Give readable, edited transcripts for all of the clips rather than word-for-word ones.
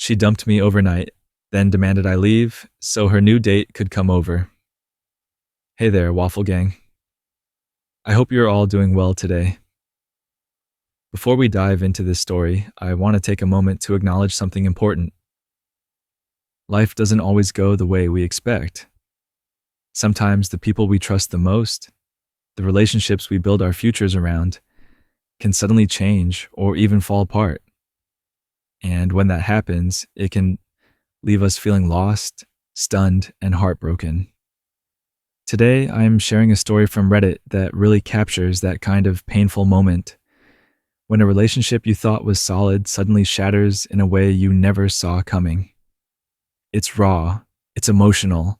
She dumped me overnight, then demanded I leave so her new date could come over. Hey there, Waffle Gang. I hope you're all doing well today. Before we dive into this story, I want to take a moment to acknowledge something important. Life doesn't always go the way we expect. Sometimes the people we trust the most, the relationships we build our futures around, can suddenly change or even fall apart. And when that happens, it can leave us feeling lost, stunned, and heartbroken. Today, I'm sharing a story from Reddit that really captures that kind of painful moment when a relationship you thought was solid suddenly shatters in a way you never saw coming. It's raw, it's emotional,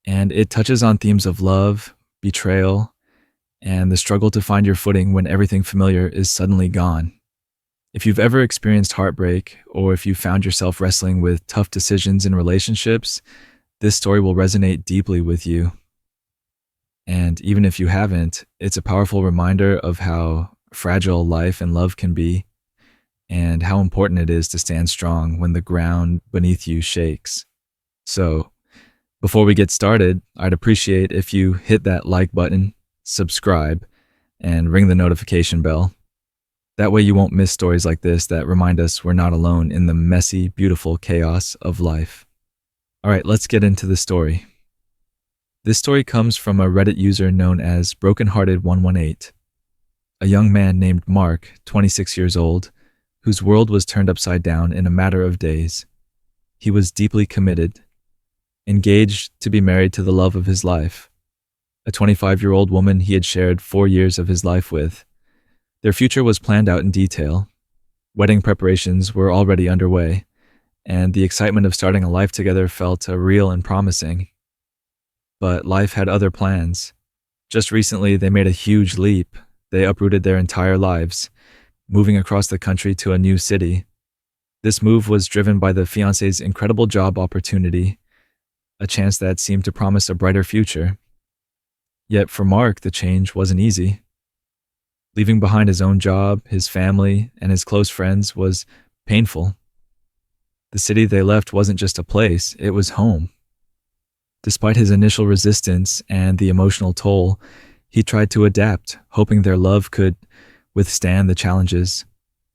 and it touches on themes of love, betrayal, and the struggle to find your footing when everything familiar is suddenly gone. If you've ever experienced heartbreak, or if you found yourself wrestling with tough decisions in relationships, this story will resonate deeply with you. And even if you haven't, it's a powerful reminder of how fragile life and love can be, and how important it is to stand strong when the ground beneath you shakes. So, before we get started, I'd appreciate if you hit that like button, subscribe, and ring the notification bell. That way you won't miss stories like this that remind us we're not alone in the messy, beautiful chaos of life. All right, let's get into the story. This story comes from a Reddit user known as Brokenhearted118, a young man named Mark, 26 years old, whose world was turned upside down in a matter of days. He was deeply committed, engaged to be married to the love of his life, a 25-year-old woman he had shared 4 years of his life with. Their future was planned out in detail. Wedding preparations were already underway, and the excitement of starting a life together felt real and promising. But life had other plans. Just recently, they made a huge leap. They uprooted their entire lives, moving across the country to a new city. This move was driven by the fiancé's incredible job opportunity, a chance that seemed to promise a brighter future. Yet for Mark, the change wasn't easy. Leaving behind his own job, his family, and his close friends was painful. The city they left wasn't just a place, it was home. Despite his initial resistance and the emotional toll, he tried to adapt, hoping their love could withstand the challenges.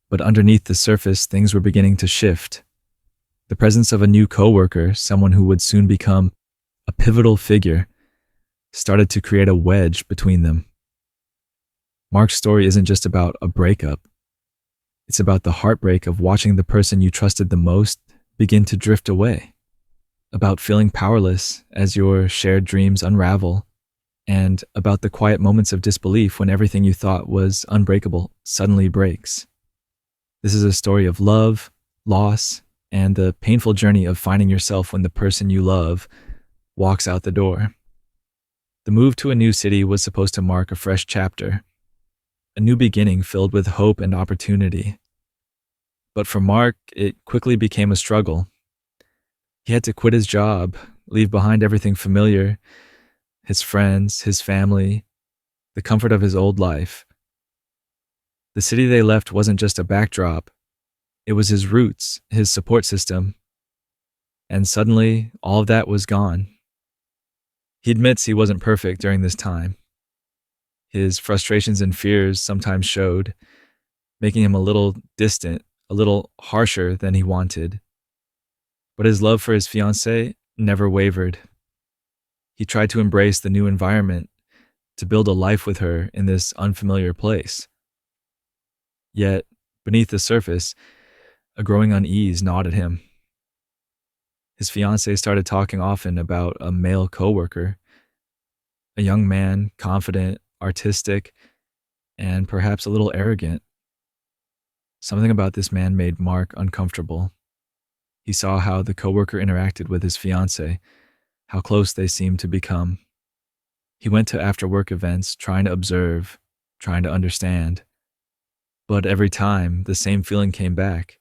But underneath the surface, things were beginning to shift. The presence of a new coworker, someone who would soon become a pivotal figure, started to create a wedge between them. Mark's story isn't just about a breakup. It's about the heartbreak of watching the person you trusted the most begin to drift away, about feeling powerless as your shared dreams unravel, and about the quiet moments of disbelief when everything you thought was unbreakable suddenly breaks. This is a story of love, loss, and the painful journey of finding yourself when the person you love walks out the door. The move to a new city was supposed to mark a fresh chapter, a new beginning filled with hope and opportunity. But for Mark, it quickly became a struggle. He had to quit his job, leave behind everything familiar, his friends, his family, the comfort of his old life. The city they left wasn't just a backdrop. It was his roots, his support system. And suddenly, all of that was gone. He admits he wasn't perfect during this time. His frustrations and fears sometimes showed, making him a little distant, a little harsher than he wanted. But his love for his fiancée never wavered. He tried to embrace the new environment, to build a life with her in this unfamiliar place. Yet, beneath the surface, a growing unease gnawed at him. His fiancée started talking often about a male coworker, a young man, confident, artistic, and perhaps a little arrogant. Something about this man made Mark uncomfortable. He saw how the coworker interacted with his fiancée, how close they seemed to become. He went to after-work events, trying to observe, trying to understand. But every time, the same feeling came back.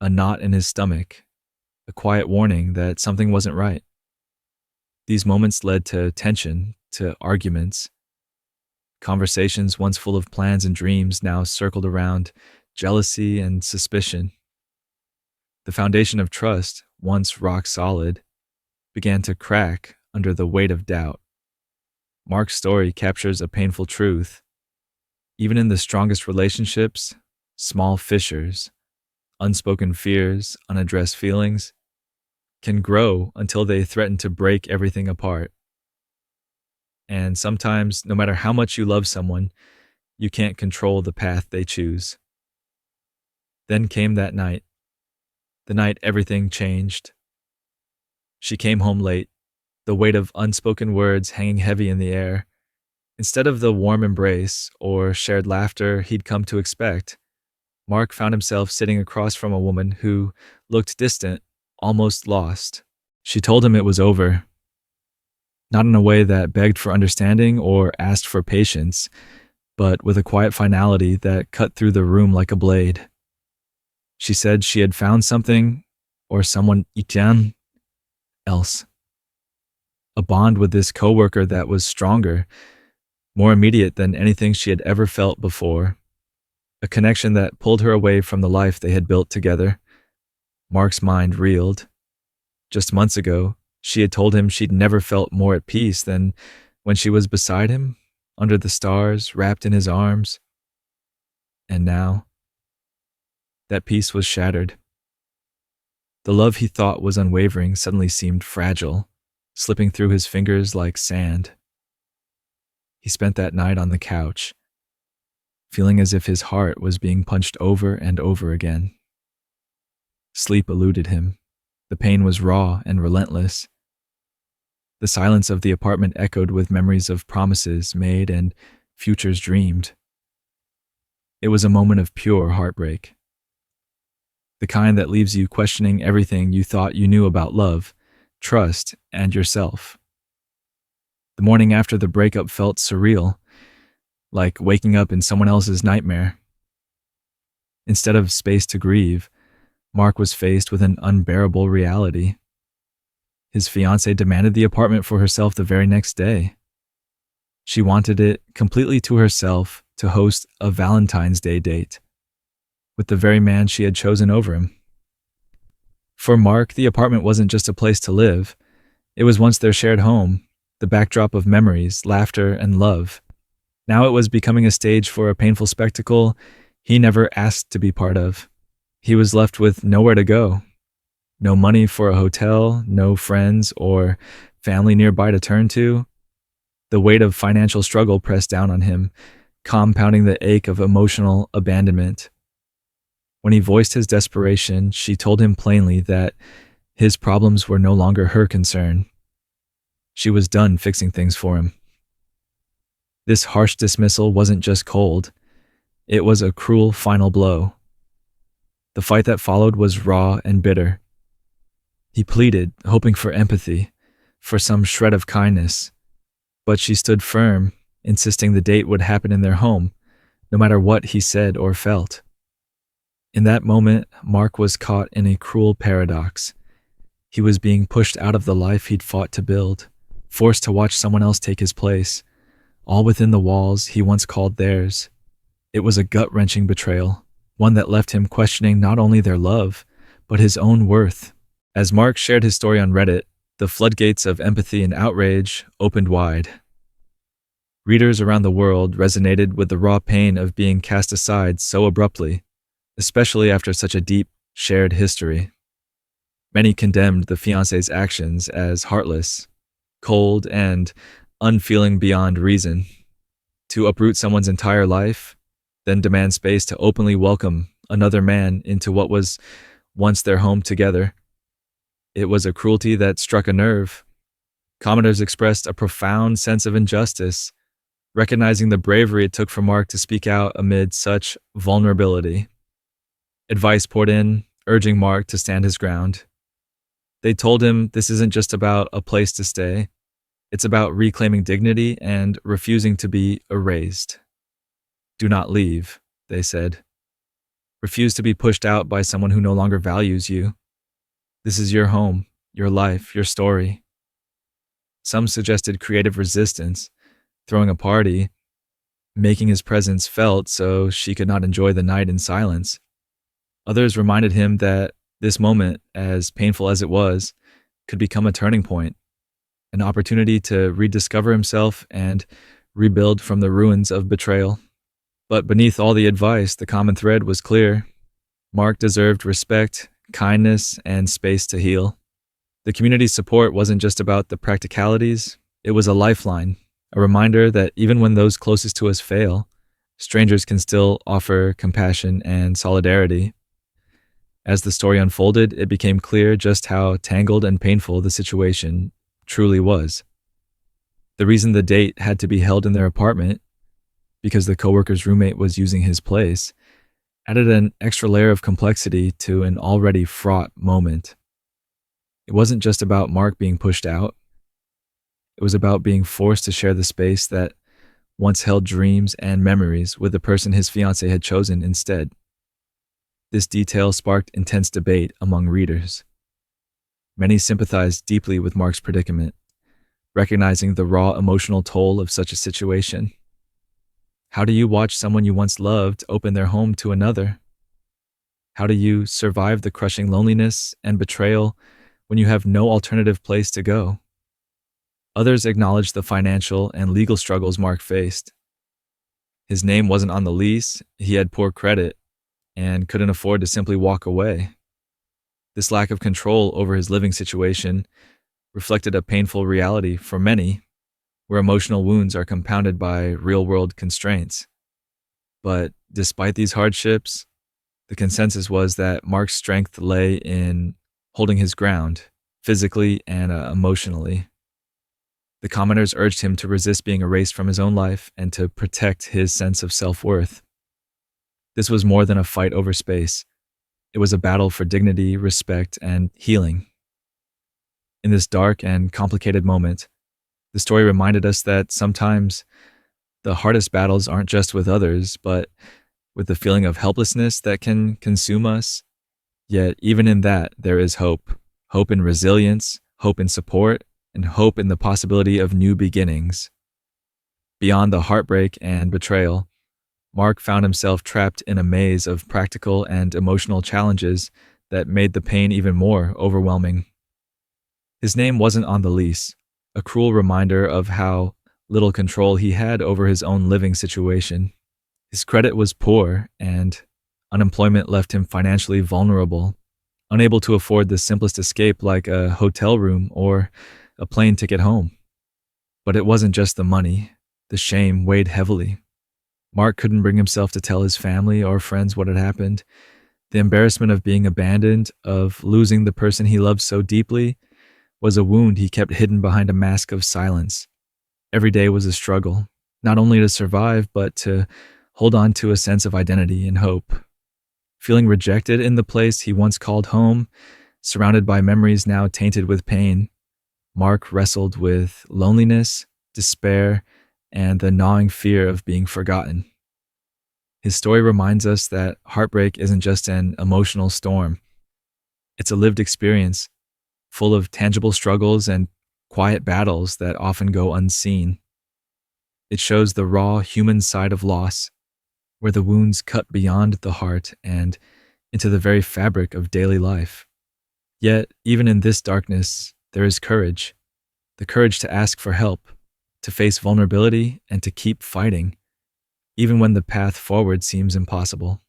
A knot in his stomach, a quiet warning that something wasn't right. These moments led to tension, to arguments. Conversations once full of plans and dreams now circled around jealousy and suspicion. The foundation of trust, once rock solid, began to crack under the weight of doubt. Mark's story captures a painful truth. Even in the strongest relationships, small fissures, unspoken fears, unaddressed feelings, can grow until they threaten to break everything apart. And sometimes, no matter how much you love someone, you can't control the path they choose. Then came that night, the night everything changed. She came home late, the weight of unspoken words hanging heavy in the air. Instead of the warm embrace or shared laughter he'd come to expect, Mark found himself sitting across from a woman who looked distant, almost lost. She told him it was over, not in a way that begged for understanding or asked for patience, but with a quiet finality that cut through the room like a blade. She said she had found something, or someone else. A bond with this coworker that was stronger, more immediate than anything she had ever felt before. A connection that pulled her away from the life they had built together. Mark's mind reeled. Just months ago, she had told him she'd never felt more at peace than when she was beside him, under the stars, wrapped in his arms. And now, that peace was shattered. The love he thought was unwavering suddenly seemed fragile, slipping through his fingers like sand. He spent that night on the couch, feeling as if his heart was being punched over and over again. Sleep eluded him. The pain was raw and relentless. The silence of the apartment echoed with memories of promises made and futures dreamed. It was a moment of pure heartbreak. The kind that leaves you questioning everything you thought you knew about love, trust, and yourself. The morning after the breakup felt surreal, like waking up in someone else's nightmare. Instead of space to grieve, Mark was faced with an unbearable reality. His fiancée demanded the apartment for herself the very next day. She wanted it completely to herself to host a Valentine's Day date with the very man she had chosen over him. For Mark, the apartment wasn't just a place to live. It was once their shared home, the backdrop of memories, laughter, and love. Now it was becoming a stage for a painful spectacle he never asked to be part of. He was left with nowhere to go. No money for a hotel, no friends or family nearby to turn to. The weight of financial struggle pressed down on him, compounding the ache of emotional abandonment. When he voiced his desperation, she told him plainly that his problems were no longer her concern. She was done fixing things for him. This harsh dismissal wasn't just cold. It was a cruel final blow. The fight that followed was raw and bitter. He pleaded, hoping for empathy, for some shred of kindness. But she stood firm, insisting the date would happen in their home, no matter what he said or felt. In that moment, Mark was caught in a cruel paradox. He was being pushed out of the life he'd fought to build, forced to watch someone else take his place, all within the walls he once called theirs. It was a gut-wrenching betrayal, one that left him questioning not only their love, but his own worth. As Mark shared his story on Reddit, the floodgates of empathy and outrage opened wide. Readers around the world resonated with the raw pain of being cast aside so abruptly, especially after such a deep, shared history. Many condemned the fiancé's actions as heartless, cold, and unfeeling beyond reason. To uproot someone's entire life, then demand space to openly welcome another man into what was once their home together. It was a cruelty that struck a nerve. Commenters expressed a profound sense of injustice, recognizing the bravery it took for Mark to speak out amid such vulnerability. Advice poured in, urging Mark to stand his ground. They told him this isn't just about a place to stay. It's about reclaiming dignity and refusing to be erased. Do not leave, they said. Refuse to be pushed out by someone who no longer values you. This is your home, your life, your story. Some suggested creative resistance, throwing a party, making his presence felt so she could not enjoy the night in silence. Others reminded him that This moment, as painful as it was, could become a turning point, an opportunity to rediscover himself and rebuild from the ruins of betrayal. But beneath all the advice, the common thread was clear. Mark deserved respect, kindness, and space to heal. The community's support wasn't just about the practicalities, it was a lifeline, a reminder that even when those closest to us fail, strangers can still offer compassion and solidarity. As the story unfolded, it became clear just how tangled and painful the situation truly was. The reason the date had to be held in their apartment, because the coworker's roommate was using his place, added an extra layer of complexity to an already fraught moment. It wasn't just about Mark being pushed out. It was about being forced to share the space that once held dreams and memories with the person his fiancée had chosen instead. This detail sparked intense debate among readers. Many sympathized deeply with Mark's predicament, recognizing the raw emotional toll of such a situation. How do you watch someone you once loved open their home to another? How do you survive the crushing loneliness and betrayal when you have no alternative place to go? Others acknowledged the financial and legal struggles Mark faced. His name wasn't on the lease, he had poor credit, and couldn't afford to simply walk away. This lack of control over his living situation reflected a painful reality for many, where emotional wounds are compounded by real-world constraints. But despite these hardships, the consensus was that Mark's strength lay in holding his ground, physically and emotionally. The commenters urged him to resist being erased from his own life and to protect his sense of self-worth. This was more than a fight over space. It was a battle for dignity, respect, and healing. In this dark and complicated moment, the story reminded us that sometimes the hardest battles aren't just with others, but with the feeling of helplessness that can consume us. Yet even in that, there is hope. Hope in resilience, hope in support, and hope in the possibility of new beginnings. Beyond the heartbreak and betrayal, Mark found himself trapped in a maze of practical and emotional challenges that made the pain even more overwhelming. His name wasn't on the lease, a cruel reminder of how little control he had over his own living situation. His credit was poor, and unemployment left him financially vulnerable, unable to afford the simplest escape like a hotel room or a plane ticket home. But it wasn't just the money. The shame weighed heavily. Mark couldn't bring himself to tell his family or friends what had happened. The embarrassment of being abandoned, of losing the person he loved so deeply, was a wound he kept hidden behind a mask of silence. Every day was a struggle, not only to survive, but to hold on to a sense of identity and hope. Feeling rejected in the place he once called home, surrounded by memories now tainted with pain, Mark wrestled with loneliness, despair, and the gnawing fear of being forgotten. His story reminds us that heartbreak isn't just an emotional storm. It's a lived experience, full of tangible struggles and quiet battles that often go unseen. It shows the raw human side of loss, where the wounds cut beyond the heart and into the very fabric of daily life. Yet, even in this darkness, there is courage. The courage to ask for help, to face vulnerability, and to keep fighting, even when the path forward seems impossible.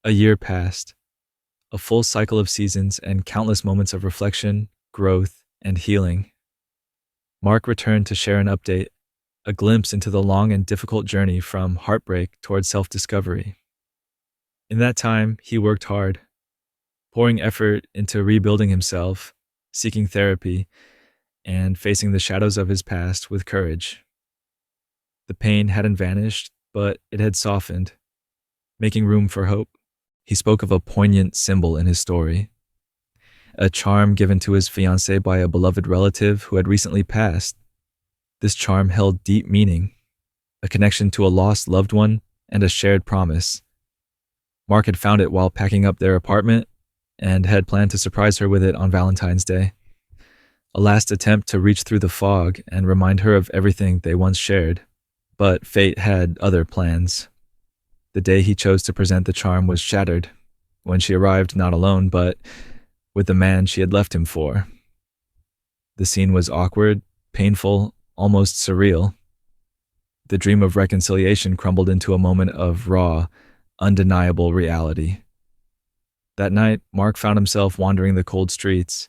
A year passed, a full cycle of seasons and countless moments of reflection, growth, and healing. Mark returned to share an update, a glimpse into the long and difficult journey from heartbreak towards self-discovery. In that time, he worked hard, pouring effort into rebuilding himself, seeking therapy, and facing the shadows of his past with courage. The pain hadn't vanished, but it had softened, making room for hope. He spoke of a poignant symbol in his story, a charm given to his fiancée by a beloved relative who had recently passed. This charm held deep meaning, a connection to a lost loved one and a shared promise. Mark had found it while packing up their apartment and had planned to surprise her with it on Valentine's Day. A last attempt to reach through the fog and remind her of everything they once shared. But fate had other plans. The day he chose to present the charm was shattered, when she arrived not alone, but with the man she had left him for. The scene was awkward, painful, almost surreal. The dream of reconciliation crumbled into a moment of raw, undeniable reality. That night, Mark found himself wandering the cold streets,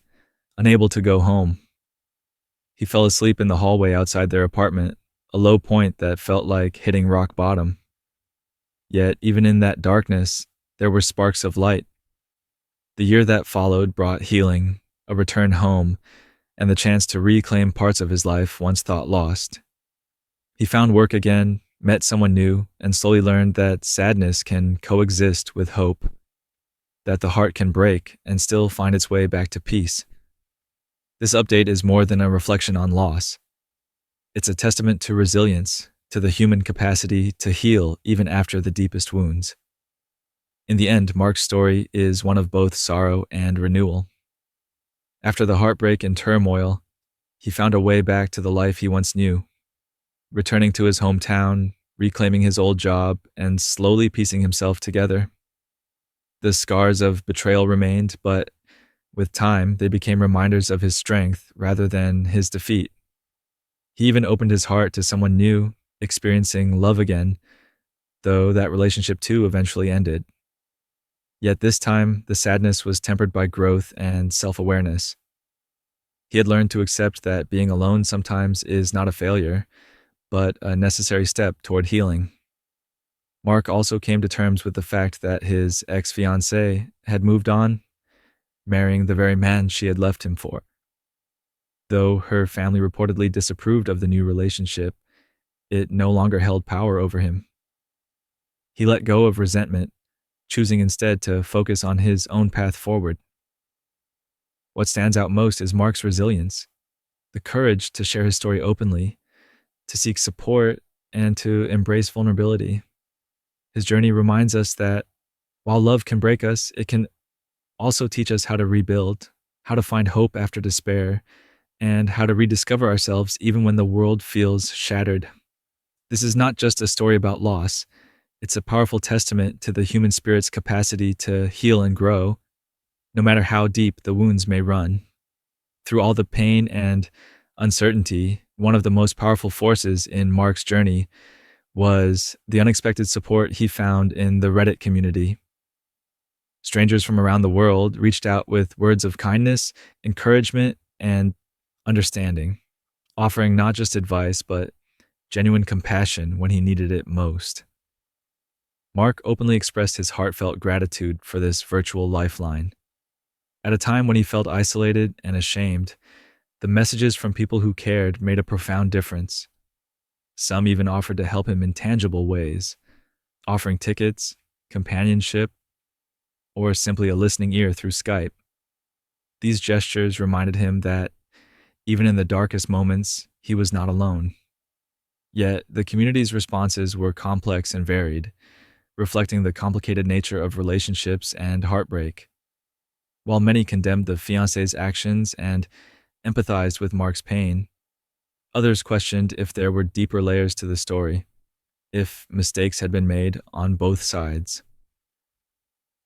unable to go home. He fell asleep in the hallway outside their apartment, a low point that felt like hitting rock bottom. Yet, even in that darkness, there were sparks of light. The year that followed brought healing, a return home, and the chance to reclaim parts of his life once thought lost. He found work again, met someone new, and slowly learned that sadness can coexist with hope, that the heart can break and still find its way back to peace. This update is more than a reflection on loss. It's a testament to resilience, to the human capacity to heal even after the deepest wounds. In the end, Mark's story is one of both sorrow and renewal. After the heartbreak and turmoil, he found a way back to the life he once knew, returning to his hometown, reclaiming his old job, and slowly piecing himself together. The scars of betrayal remained, but with time, they became reminders of his strength rather than his defeat. He even opened his heart to someone new, experiencing love again, though that relationship too eventually ended. Yet this time, the sadness was tempered by growth and self-awareness. He had learned to accept that being alone sometimes is not a failure, but a necessary step toward healing. Mark also came to terms with the fact that his ex-fiancée had moved on, marrying the very man she had left him for. Though her family reportedly disapproved of the new relationship, it no longer held power over him. He let go of resentment, choosing instead to focus on his own path forward. What stands out most is Mark's resilience, the courage to share his story openly, to seek support, and to embrace vulnerability. His journey reminds us that while love can break us, it can also teach us how to rebuild, how to find hope after despair, and how to rediscover ourselves even when the world feels shattered. This is not just a story about loss. It's a powerful testament to the human spirit's capacity to heal and grow, no matter how deep the wounds may run. Through all the pain and uncertainty, one of the most powerful forces in Mark's journey was the unexpected support he found in the Reddit community. Strangers from around the world reached out with words of kindness, encouragement, and understanding, offering not just advice, but genuine compassion when he needed it most. Mark openly expressed his heartfelt gratitude for this virtual lifeline. At a time when he felt isolated and ashamed, the messages from people who cared made a profound difference. Some even offered to help him in tangible ways, offering tickets, companionship, or simply a listening ear through Skype. These gestures reminded him that, even in the darkest moments, he was not alone. Yet, the community's responses were complex and varied, reflecting the complicated nature of relationships and heartbreak. While many condemned the fiancé's actions and empathized with Mark's pain, others questioned if there were deeper layers to the story, if mistakes had been made on both sides.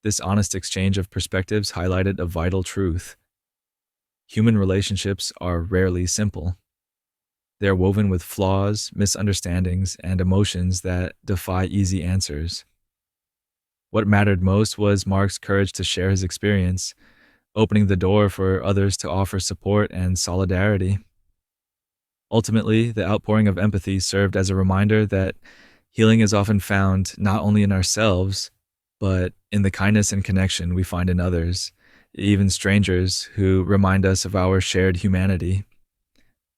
This honest exchange of perspectives highlighted a vital truth. Human relationships are rarely simple. They are woven with flaws, misunderstandings, and emotions that defy easy answers. What mattered most was Mark's courage to share his experience, opening the door for others to offer support and solidarity. Ultimately, the outpouring of empathy served as a reminder that healing is often found not only in ourselves, but in the kindness and connection we find in others, even strangers who remind us of our shared humanity.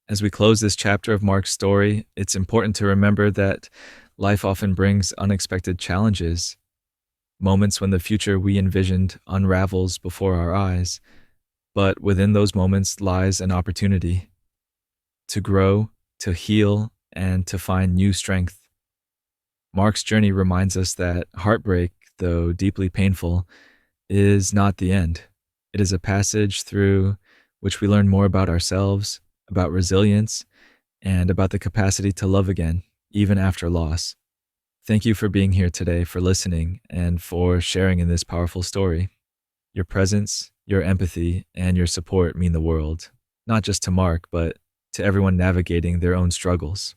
As we close this chapter of Mark's story, it's important to remember that life often brings unexpected challenges, moments when the future we envisioned unravels before our eyes, but within those moments lies an opportunity to grow, to heal, and to find new strength. Mark's journey reminds us that heartbreak, though deeply painful, is not the end. It is a passage through which we learn more about ourselves, about resilience, and about the capacity to love again, even after loss. Thank you for being here today, for listening, and for sharing in this powerful story. Your presence, your empathy, and your support mean the world, not just to Mark, but to everyone navigating their own struggles.